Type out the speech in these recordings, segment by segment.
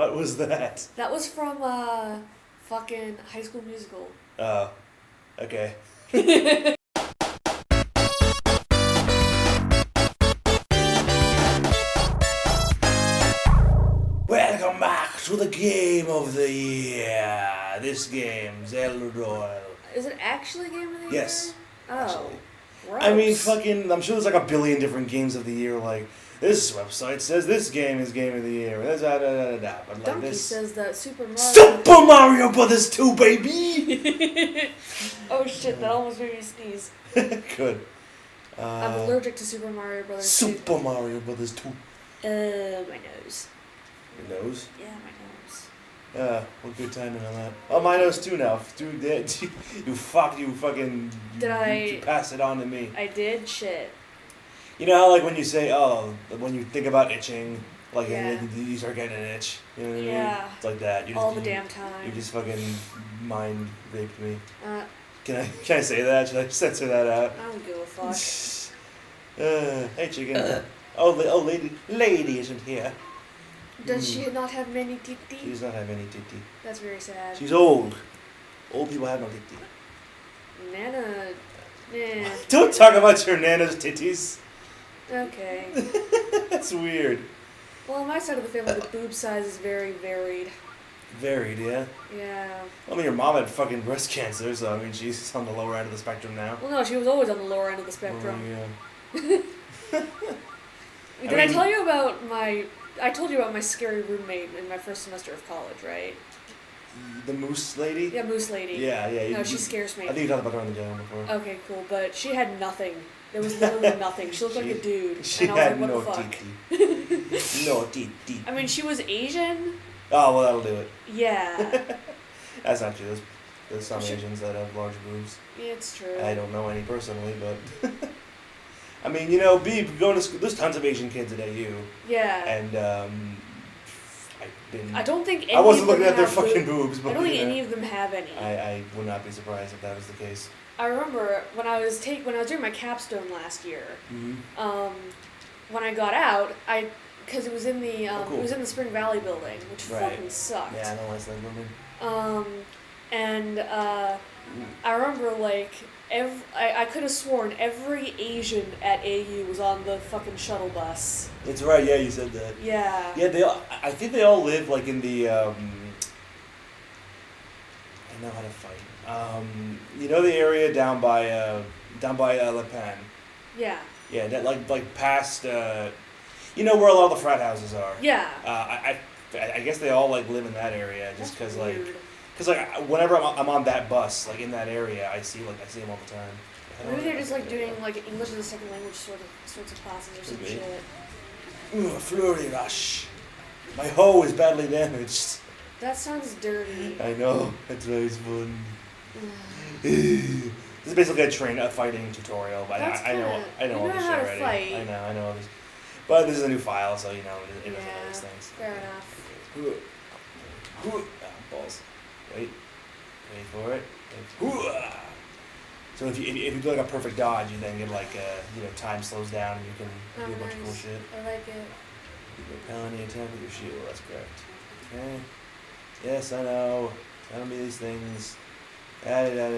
What was that? That was from fucking High School Musical. Oh, okay. Welcome back to the game of the year. This game, Zelda. Is it actually Game of the Year? Yes. Oh. Actually. Gross. I mean, fucking, I'm sure there's like a billion different games of the year. Like, this website says this game is Game of the Year. But like Donkey this. says that Super Mario... Super Mario Brothers 2, baby! Oh shit, that almost made me sneeze. Good. I'm allergic to Super Mario Brothers 2. Super Mario Brothers 2. My nose. Your nose? Yeah, my nose. What good timing on that. Oh, my nose too now. Dude, you fucking... Did I... You pass it on to me. I did? Shit. You know how, like, when you say, when you think about itching, like, Yeah. and you start getting an itch? You know what I mean? Yeah. It's like that. All the damn time. You just fucking mind raped me. Can I say that? Should I censor that out? I don't give a fuck. Hey, chicken. Lady isn't here. Does she not have many titty? She does not have any titty. That's very sad. She's old. Old people have no titty. Nana... Nah. Don't talk about your nana's titties. Okay. That's weird. Well, on my side of the family, the boob size is very varied. Varied, yeah? Yeah. I mean, your mom had fucking breast cancer, so I mean, she's on the lower end of the spectrum now. Well, no, she was always on the lower end of the spectrum. Oh, yeah. Did I tell you about my... I told you about my scary roommate in my first semester of college, right? The moose lady? Yeah, Moose Lady. Yeah. No, she scares me. I think you talked about her on the channel before. Okay, cool. But she had nothing. There was literally nothing. She looked like a dude. She and I was had like, no what the fuck? titty. No titty. I mean, she was Asian. Oh, well, that'll do it. Yeah. That's not true. There's some Asians that have large boobs. Yeah, it's true. I don't know any personally, but... I mean, you know, going to school, there's tons of Asian kids at AU. Yeah. And, I don't think any I wasn't of them looking at their have fucking boobs, but... I don't think any of them have any. I would not be surprised if that was the case. I remember when I was doing my capstone last year. Mm-hmm. When I got out, because it was in the cool. it was in the Spring Valley building, which fucking sucked. Yeah, I know West End building. And I remember like I could have sworn every Asian at AU was on the fucking shuttle bus. It's right. Yeah, you said that. Yeah. Yeah, I think they all live like in the. I know how to fight. You know the area down by Le Pen. Yeah. Yeah, that like past. You know where a lot of the frat houses are. Yeah. I guess they all like live in that area just because like. Weird. Because like whenever I'm on that bus, like in that area, I see them all the time. Maybe they're just like doing like English as a second language sorts of classes or some Maybe. shit. Ooh, a flurry rush. My hoe is badly damaged. That sounds dirty. I know. That's always fun. This is basically a fighting tutorial, but I know all this shit already. Fight. I know all this. But this is a new file, so you know it doesn't know these things. Fair enough. Balls. Wait for it. So if you do like a perfect dodge, you then get like time slows down and you can do a bunch of cool shit. I like it. You repel any attack with your shield. That's correct. Okay. Yes, I know. Tell me these things. Okay.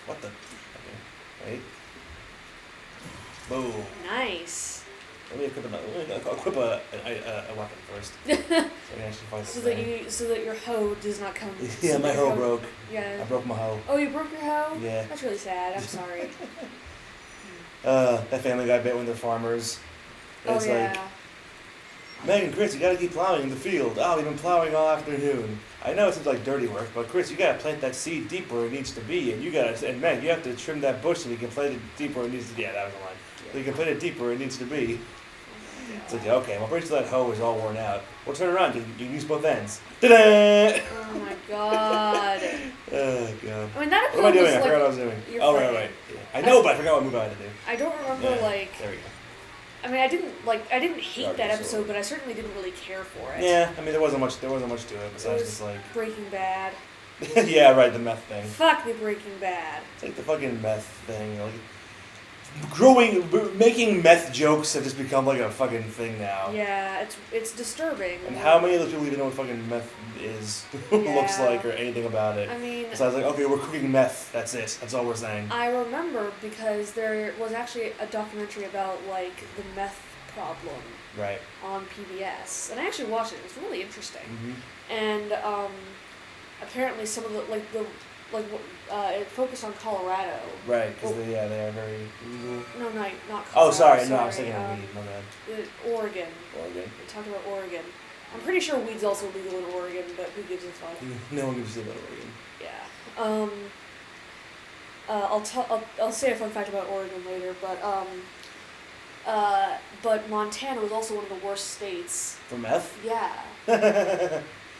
What the? Okay. Wait. Boom. Nice. Let me equip a weapon first. So I can actually fight so that your hoe does not come. Yeah, my hoe broke. Yeah. I broke my hoe. Oh, you broke your hoe? Yeah. That's really sad. I'm sorry. That Family Guy bit when they're farmers. It's like, Megan, Chris, you gotta keep plowing in the field. Oh, we've been plowing all afternoon. I know it seems like dirty work, but Chris, you gotta plant that seed deep where it needs to be, and Meg, you have to trim that bush so you can plant it deep where it needs to be. Yeah, that was the line. So you can plant it deep where it needs to be. It's like, okay, well, pretty sure that hoe is all worn out. Well, turn around, you can use both ends. Ta-da! Oh my god. Oh, God. I mean, that What am I doing? I forgot what I was doing. Oh, right. Yeah. I know, but I forgot what move I had to do. I don't remember, There we go. I mean, I didn't hate that episode, but I certainly didn't really care for it. Yeah, I mean, there wasn't much to it besides just like... Breaking Bad. Yeah, right, the meth thing. Fuck the Breaking Bad. It's like the fucking meth thing. Like, making meth jokes have just become like a fucking thing now. Yeah, it's disturbing. And how many of those people even know what fucking meth is, looks like, or anything about it? I mean, so I was like, okay, we're cooking meth. That's it. That's all we're saying. I remember because there was actually a documentary about like the meth problem. Right. On PBS, and I actually watched it. It was really interesting. Mm-hmm. And apparently some of it focused on Colorado. Right, because they are very legal. No, not Colorado. Oh, sorry. No, I was thinking of weed. My bad. Oregon. Oregon. We talked about Oregon. I'm pretty sure weed's also legal in Oregon, but who gives a fuck? No one gives a shit about Oregon. Yeah. I'll say a fun fact about Oregon later, but Montana was also one of the worst states. For meth? Yeah.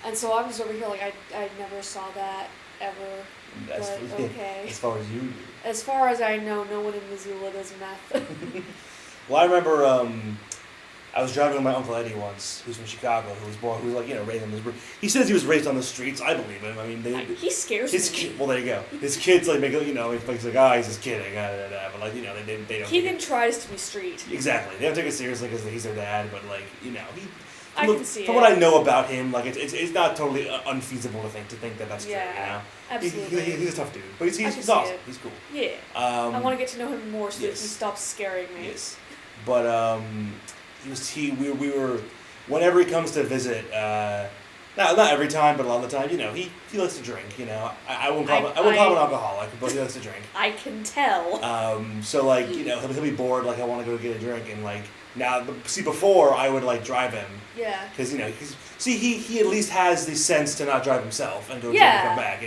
And so I'm just over here like I never saw that ever. Okay. As far as you do. As far as I know, no one in Missoula does meth. Well, I remember I was driving with my Uncle Eddie once, who's from Chicago, who was like, raised on this. He says he was raised on the streets. I believe him. I mean, he scares me. Well, there you go. His kids like make he's like, oh, he's just kidding, but like, they don't. Keegan tries to be street. Exactly. They don't take it seriously because he's their dad, but like, I can see from it. what I know about him, like it's not totally unfeasible to think that's true. Absolutely. He's a tough dude, but he's awesome. He's cool. Yeah. I want to get to know him more so that he stops scaring me. Yes. But we were whenever he comes to visit, not every time, but a lot of the time, he likes to drink. I won't call him an alcoholic, but he likes to drink. I can tell. So like he'll be bored, like I want to go get a drink, and like now before I would like drive him. Yeah. Because he at least has the sense to not drive himself and go drink and come back.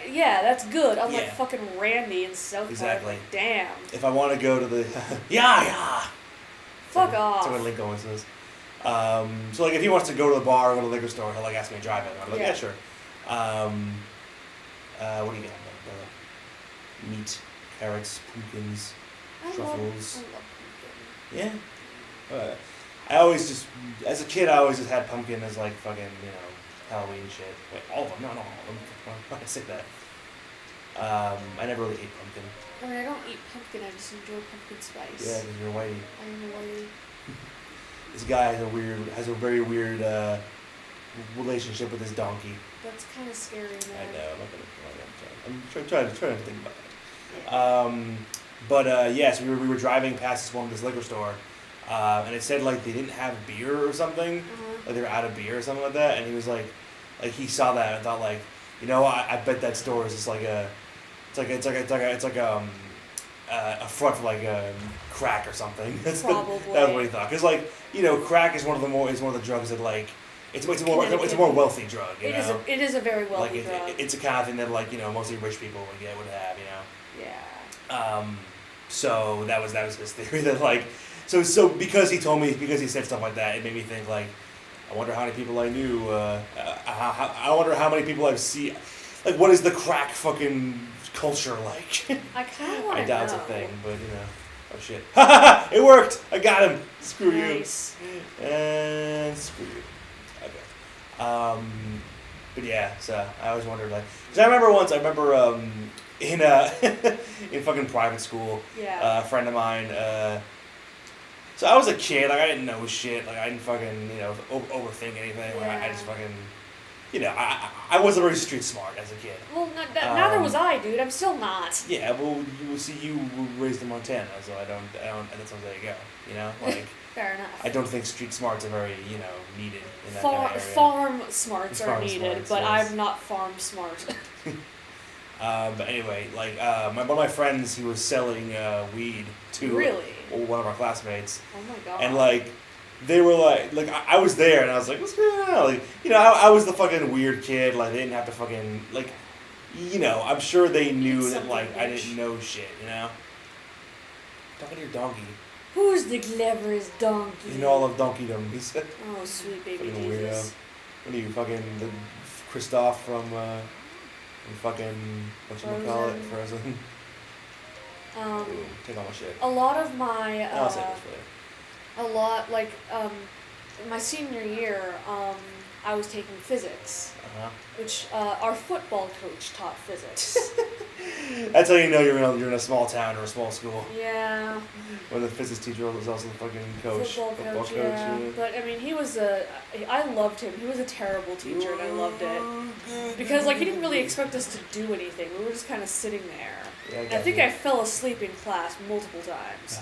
Yeah, that's good. Unlike fucking Randy in South Park. Exactly. Like, damn. If I want to go to the yeah. Fuck off. That's what Link always says. So like if he wants to go to the bar or go to the liquor store, he'll like ask me to drive him. I'm like, yeah, sure. What do you got? Meat, carrots, pumpkins, truffles. I love pumpkin. Yeah. I always just, as a kid, I always just had pumpkin as like fucking, Halloween shit. Wait, all of them? No, not all of them. Why did I say that? I never really ate pumpkin. I mean, I don't eat pumpkin, I just enjoy pumpkin spice. Yeah, because you're whitey. I am a whitey. This guy has a very weird relationship with his donkey. That's kind of scary, man. I know. I'm trying to think about it. Yeah. So we were driving past this liquor store, and it said like they didn't have beer or something, like they were out of beer or something like that. And he was like he saw that and thought like, I bet that store is just like a front for like crack or something. Probably. That was what he thought. Because like crack is one of the drugs that like it's a more wealthy drug. It is a very wealthy drug. It's a kind of thing that like mostly rich people would have. Yeah. So that was his theory that like so because he said stuff like that, it made me think like I wonder how many people I knew. I wonder how many people I've seen. Like what is the crack fucking culture like? I kind of want to know. I doubt it's a thing, but oh shit. It worked! I got him! Screw nice. You. And screw you. Okay. But yeah, so I always wondered like, cause I remember in in fucking private school, a friend of mine, so I was a kid, like I didn't know shit, like I didn't fucking, overthink anything, like I just fucking, I wasn't very street smart as a kid. Well, neither was I, dude. I'm still not. Yeah, well, you were raised in Montana, so I don't, and that's there you go, like. Fair enough. I don't think street smarts are very, needed in that kind of area. Farm smarts are needed, but yes. I'm not farm smart. But anyway, like, one of my friends, he was selling weed to one of our classmates. Oh my god. And like, they were like I was there and I was like, what's going on? Like, I was the fucking weird kid. Like, they didn't have to fucking like, I'm sure they knew that like I didn't know shit. Talking to your donkey. Who's the cleverest donkey? In all of donkeydom, he said. Oh, sweet baby fucking Jesus. Weirdo. What are you, fucking the Kristoff from fucking whatchamacallit, Frozen? Take all my shit. A lot of my I'll say this for you. my senior year, I was taking physics, which our football coach taught physics. That's how you know you're in a small town or a small school. Yeah. When the physics teacher was also the fucking coach. Football coach, yeah. But I mean, I loved him. He was a terrible teacher, and I loved it. Because, like, he didn't really expect us to do anything. We were just kind of sitting there. Yeah, I think I fell asleep in class multiple times.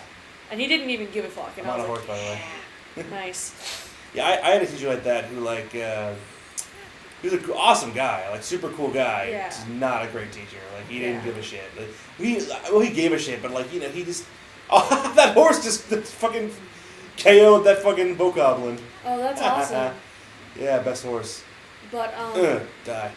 And he didn't even give a fuck. And I'm I on was a horse, by the way. Nice. Yeah, I had a teacher like that who, like, he was an awesome guy, like, super cool guy. Yeah. Just not a great teacher. Like, he didn't give a shit. Like, he gave a shit, but, like, you know, he just... Oh, that horse just fucking KO'd that fucking bokoblin. Oh, that's awesome. Yeah, best horse. But, die.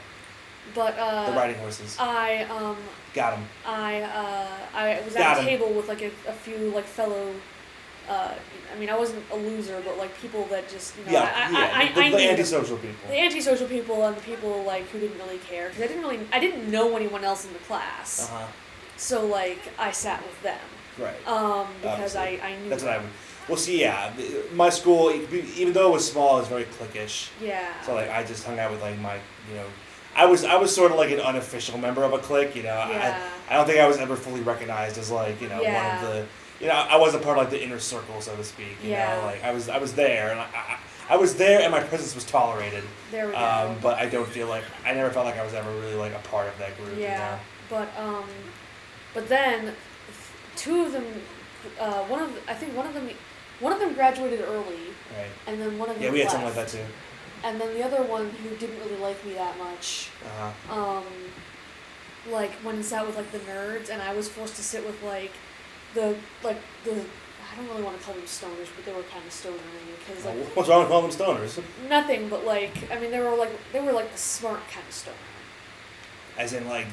But, the riding horses. Got him. I was at a table with, like, a few, like, fellow... I mean, I wasn't a loser, but like people that just, you know, I the antisocial people. The antisocial people and the people like who didn't really care because I didn't know anyone else in the class. So like I sat with them. Right. Because I knew. That's what I would. Well, see, yeah, my school, even though it was small, it was very cliquish. Yeah. So like I just hung out with like my, you know, I was sort of like an unofficial member of a clique. You know, I don't think I was ever fully recognized as like, you know, one of the. You know, I wasn't part of like the inner circle, so to speak. You know, like I was there, and I was there, and my presence was tolerated. There we go. But I don't feel like I never felt like I was ever really like a part of that group. Yeah, you know? But then, two of them, one of them graduated early. Right. And then one of them. Yeah, we had left. something like that too. And then the other one who didn't really like me that much. Like went and sat with like the nerds, and I was forced to sit with like. The I don't really want to call them stoners, but they were kind of stonery because like what's wrong with calling them stoners? Nothing, but like I mean they were like the smart kind of stoner. As in like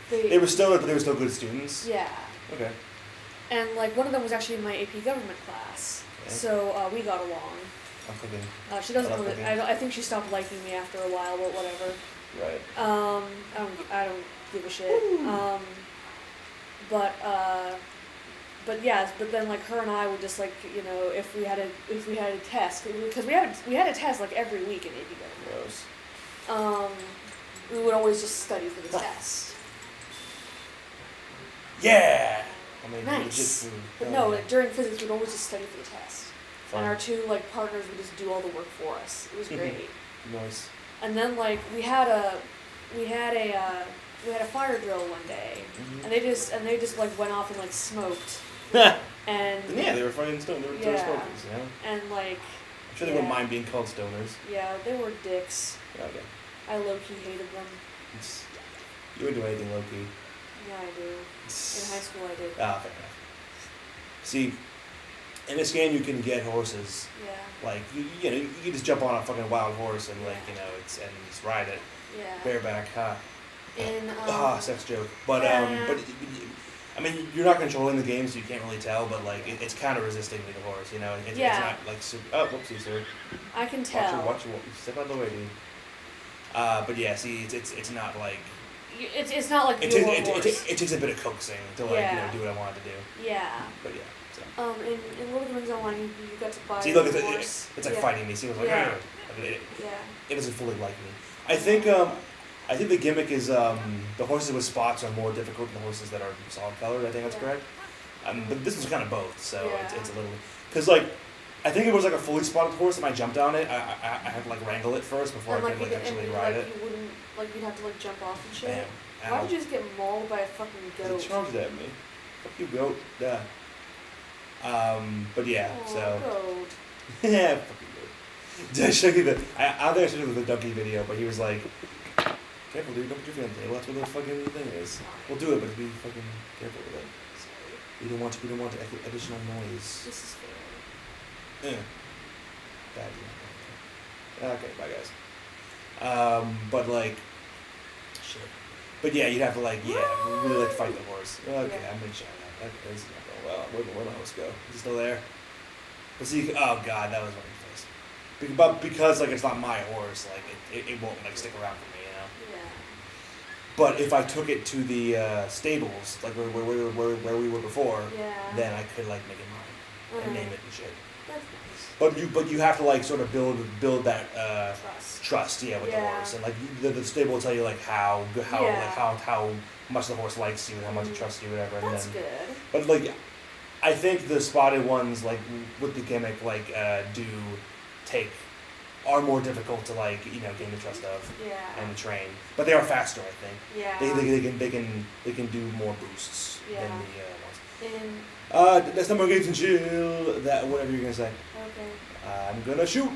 they were stoners, but they were still good students. Yeah. Okay. And like one of them was actually in my AP government class, so we got along. I'm cooking. She doesn't really. I think she stopped liking me after a while, but whatever. Right. I don't give a shit. But then like her and I would just like, you know, if we had a test, because we had a test like every week in AP government. We would always just study for the test. Yeah. I mean, nice. But no, like, during physics we'd always just study for the test. Fun. And our two like partners would just do all the work for us. It was great. Nice. And then like we had a fire drill one day, and they just like went off and like smoked. And yeah, they were fucking stoners. They were smokers, you know. And like. I'm sure they wouldn't mind being called stoners. Yeah, they were dicks. Okay. I low key hated them. You would do anything low key. Yeah, I do. In high school, I did. Ah, fair enough. See, in this game, you can get horses. Yeah. Like you know, you just jump on a fucking wild horse and like you know and just ride it. Yeah. Bareback, huh? Sex joke. But yeah. but I mean, you're not controlling the game, so you can't really tell. But like, it's kind of resisting to the horse, you know. It's not like super. Oh, whoopsie, sir. I can tell. Watch your step out of the way, dude. But yeah, see, it's not like. It's not like it takes a bit of coaxing to like you know do what I wanted to do. Yeah. But yeah. So. In Lord of the Rings Online, you got to buy. See, look, a horse. it's like fighting me. See, it's like it doesn't fully like me. I think the gimmick is the horses with spots are more difficult than the horses that are solid colored. I think that's correct. But this was kind of both, so it's a little because like I think it was like a fully spotted horse. If I jumped on it, I had to like wrangle it first before I could like actually ride it. You wouldn't like you'd have to like jump off and shit. Bam. Why did you just get mauled by a fucking goat? It charged at me. Fuck you, goat. Yeah. But yeah, so. Goat. Yeah, fucking goat. Did I show you the? I don't think I showed you the donkey video, but he was like, "Careful, dude! Don't put your feet on the table. That's what the fucking thing is. We'll do it, but be fucking careful with it. We don't want additional noise." This is fair. Yeah. Bad. Okay, bye guys. But like, shit. But yeah, you'd have to like, really like fight the horse. Okay, I'm gonna shout out. That is not going well. Where'd the horse go? Is he still there? But see, oh god, that was right in the face. But because like it's not my horse, like it won't like stick around for me, you know. Yeah. But if I took it to the stables, like where we were before, then I could like make it mine and name it and shit. That's nice. But you have to like sort of build that trust with the horse, and like the stable will tell you like how much the horse likes you and how much it trusts you, whatever. That's and then, good. But like, I think the spotted ones like with the gimmick like are more difficult to like gain the trust of and train, but they are faster. I think. Yeah. They can do more boosts than the ones. And next time we're going to chill. That whatever you're gonna say. Okay. I'm gonna shoot.